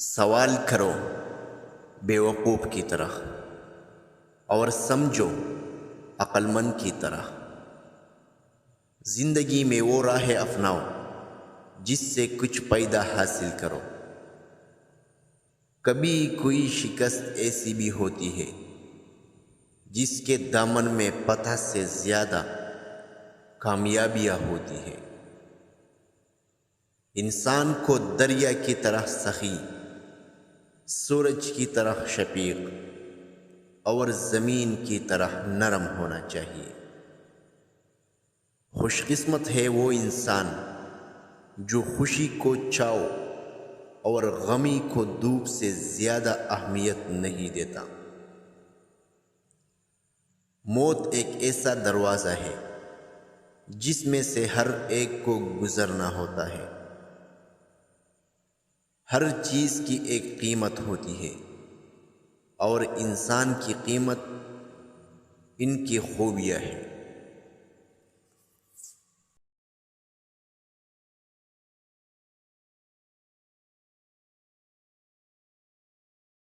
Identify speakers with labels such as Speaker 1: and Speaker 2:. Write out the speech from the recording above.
Speaker 1: سوال کرو بیوقوف کی طرح اور سمجھو عقل مند کی طرح۔ زندگی میں وہ راہ اپناؤ جس سے کچھ پیدا حاصل کرو۔ کبھی کوئی شکست ایسی بھی ہوتی ہے جس کے دامن میں پتہ سے زیادہ کامیابیاں ہوتی ہے۔ انسان کو دریا کی طرح سخی، سورج کی طرح شفیق اور زمین کی طرح نرم ہونا چاہیے۔ خوش قسمت ہے وہ انسان جو خوشی کو چاؤ اور غمی کو دھوپ سے زیادہ اہمیت نہیں دیتا۔ موت ایک ایسا دروازہ ہے جس میں سے ہر ایک کو گزرنا ہوتا ہے۔ ہر چیز کی ایک قیمت ہوتی ہے اور انسان کی قیمت ان کی خوبیاں ہے۔